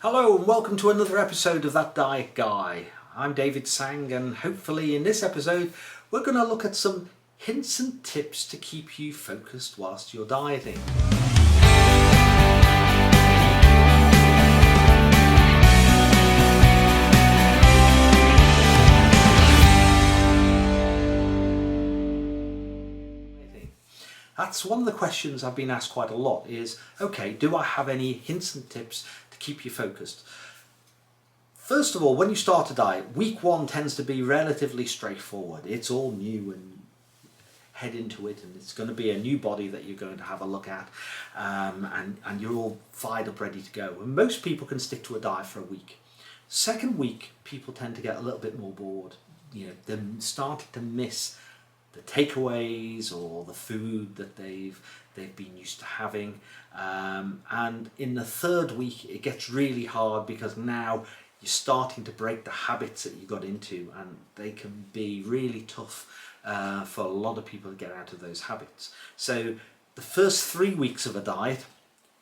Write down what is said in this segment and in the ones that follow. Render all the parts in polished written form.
Hello and welcome to another episode of That Diet Guy. I'm David Sang, and hopefully in this episode we're going to look at some hints and tips to keep you focused whilst you're dieting. That's one of the questions I've been asked quite a lot is, okay, do I have any hints and tips to keep you focused? First of all, when you start a diet, week one tends to be relatively straightforward. It's all new and head into it, and it's going to be a new body that you're going to have a look at, and you're all fired up, ready to go. And most people can stick to a diet for a week. Second week, people tend to get a little bit more bored. They're starting to miss the takeaways or the food that they've been used to having, and in the third week it gets really hard because now you're starting to break the habits that you got into, and they can be really tough for a lot of people to get out of those habits. So the first 3 weeks of a diet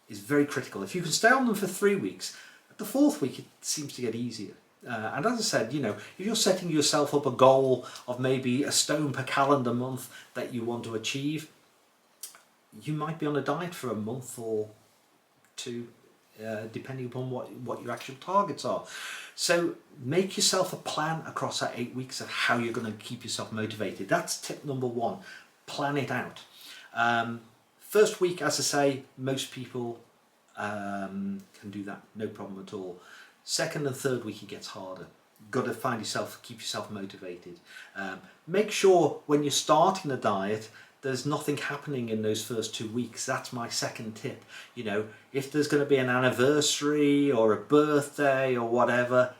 is very critical. If you can stay on them for 3 weeks, at the fourth week it seems to get easier. And as I said, if you're setting yourself up a goal of maybe a stone per calendar month that you want to achieve, you might be on a diet for a month or two, depending upon what your actual targets are. So make yourself a plan across that 8 weeks of how you're going to keep yourself motivated. That's tip number one. Plan it out. First week, as I say, most people can do that, no problem at all. Second and third week it gets harder. You've got to keep yourself motivated. Make sure when you're starting a diet there's nothing happening in those first 2 weeks. That's my second tip. If there's going to be an anniversary or a birthday or whatever,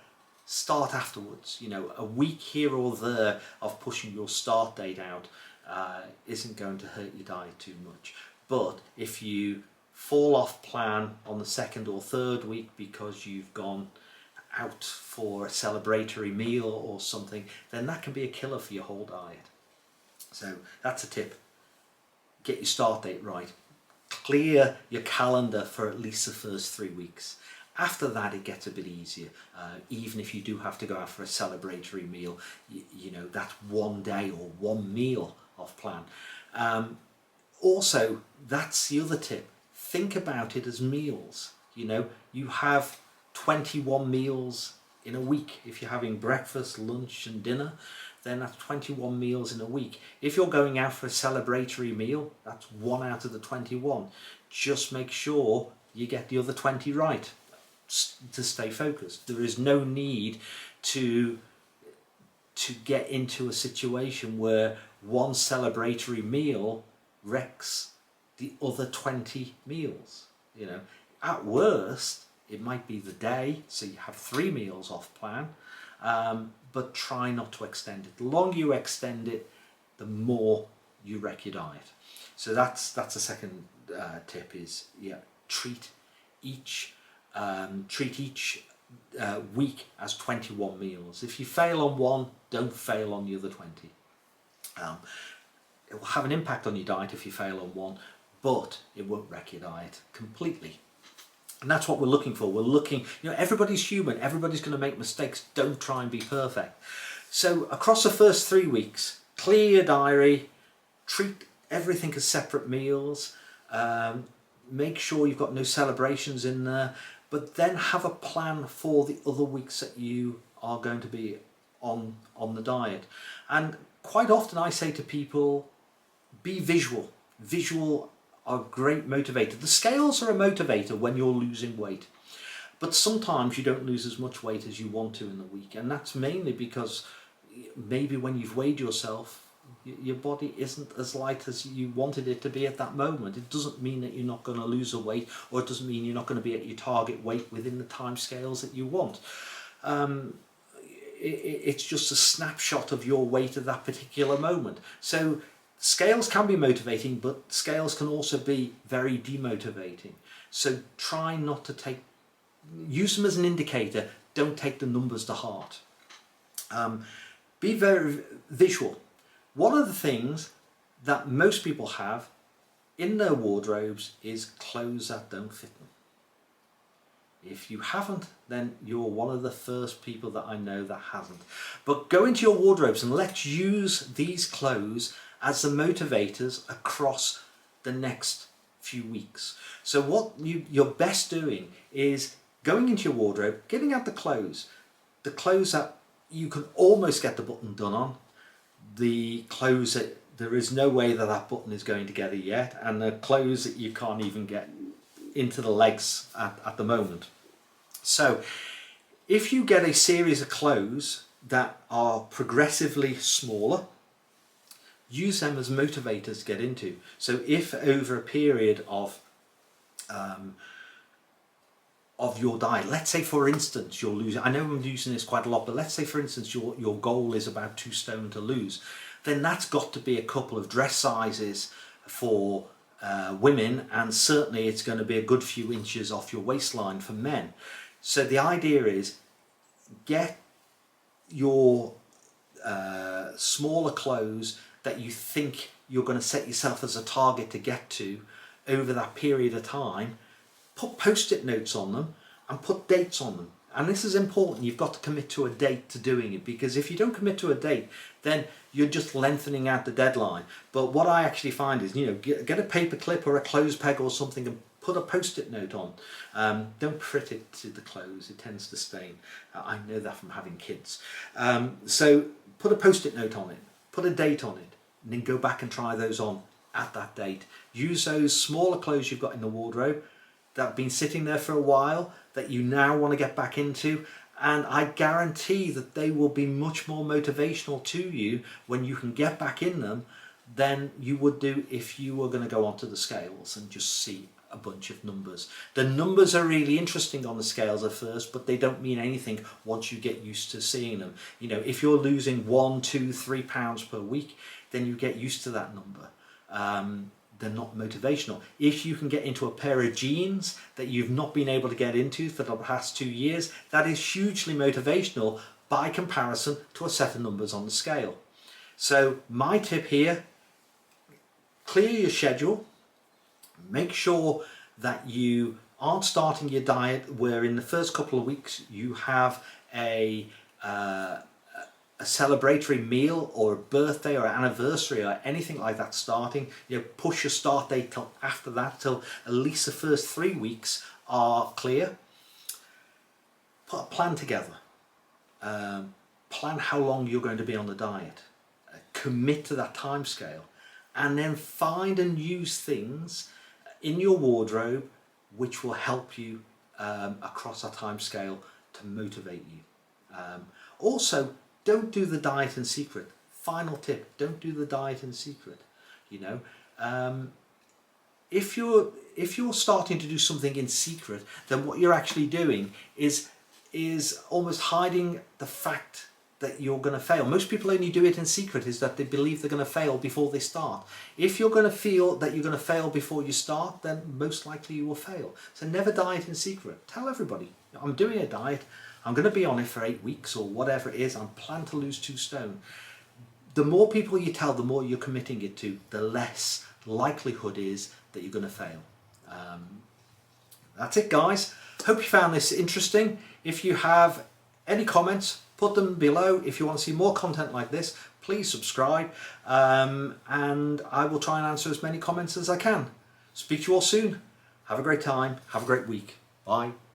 start afterwards. A week here or there of pushing your start date out isn't going to hurt your diet too much. But if you fall off plan on the second or third week because you've gone out for a celebratory meal or something, then that can be a killer for your whole diet. So that's a tip. Get your start date right. Clear your calendar for at least the first 3 weeks. After that it gets a bit easier. Even if you do have to go out for a celebratory meal, that's one day or one meal off plan. Also, that's the other tip. Think about it as meals. You have 21 meals in a week. If you're having breakfast, lunch and dinner, then that's 21 meals in a week. If you're going out for a celebratory meal, that's 1 out of the 21. Just make sure you get the other 20 right to stay focused. There is no need to get into a situation where one celebratory meal wrecks the other 20 meals. At worst it might be the day, so you have 3 meals off plan, but try not to extend it. The longer you extend it, the more you wreck your diet. So that's the second tip is, treat each week as 21 meals. If you fail on one, don't fail on the other 20. It will have an impact on your diet if you fail on one, but it won't wreck your diet completely. And that's what we're looking for. We're looking, everybody's human, everybody's going to make mistakes. Don't try and be perfect. So across the first 3 weeks, clear your diary, treat everything as separate meals, make sure you've got no celebrations in there, but then have a plan for the other weeks that you are going to be on the diet. And quite often I say to people, be visual. Visual are a great motivator. The scales are a motivator when you're losing weight, but sometimes you don't lose as much weight as you want to in the week, and that's mainly because maybe when you've weighed yourself, your body isn't as light as you wanted it to be at that moment. It doesn't mean that you're not going to lose a weight, or it doesn't mean you're not going to be at your target weight within the time scales that you want. It's just a snapshot of your weight at that particular moment. So scales can be motivating, but scales can also be very demotivating. So try not to use them as an indicator. Don't take the numbers to heart. Be very visual. One of the things that most people have in their wardrobes is clothes that don't fit them. If you haven't, then you're one of the first people that I know that hasn't. But go into your wardrobes and let's use these clothes as the motivators across the next few weeks. So what you're best doing is going into your wardrobe, getting out the clothes that you can almost get the button done on, the clothes that there is no way that that button is going together yet, and the clothes that you can't even get into the legs at the moment. So if you get a series of clothes that are progressively smaller, use them as motivators to get into. So if over a period of your diet, let's say for instance you're losing, I know I'm using this quite a lot, but let's say for instance your goal is about 2 stone to lose, then that's got to be a couple of dress sizes for women, and certainly it's going to be a good few inches off your waistline for men. So the idea is get your smaller clothes that you think you're going to set yourself as a target to get to over that period of time, put post-it notes on them and put dates on them. And this is important, you've got to commit to a date to doing it, because if you don't commit to a date, then you're just lengthening out the deadline. But what I actually find is, get a paper clip or a clothes peg or something and put a post-it note on. Don't print it to the clothes, it tends to stain. I know that from having kids. So put a post-it note on it, put a date on it, and then go back and try those on at that date. Use those smaller clothes you've got in the wardrobe that have been sitting there for a while, that you now want to get back into, and I guarantee that they will be much more motivational to you when you can get back in them than you would do if you were going to go onto the scales and just see a bunch of numbers. The numbers are really interesting on the scales at first, but they don't mean anything once you get used to seeing them. If you're losing 1, 2, 3 pounds per week, then you get used to that number. They're not motivational. If you can get into a pair of jeans that you've not been able to get into for the past 2 years, that is hugely motivational by comparison to a set of numbers on the scale. So my tip here, clear your schedule, make sure that you aren't starting your diet where in the first couple of weeks you have a celebratory meal or a birthday or anniversary or anything like that starting. Push your start date till after that, till at least the first 3 weeks are clear. Put a plan together. Plan how long you're going to be on the diet. Commit to that time scale, and then find and use things in your wardrobe which will help you across that time scale to motivate you. Also, don't do the diet in secret. Final tip, don't do the diet in secret. If you're starting to do something in secret, then what you're actually doing is almost hiding the fact that you're going to fail. Most people only do it in secret, is that they believe they're going to fail before they start. If you're going to feel that you're going to fail before you start, then most likely you will fail. So never diet in secret. Tell everybody, I'm doing a diet, I'm going to be on it for 8 weeks or whatever it is, I'm planning to lose 2 stone. The more people you tell, the more you're committing it to, the less likelihood is that you're going to fail. That's it, guys. Hope you found this interesting. If you have any comments, put them below. If you want to see more content like this, please subscribe, and I will try and answer as many comments as I can. Speak to you all soon. Have a great time. Have a great week. Bye.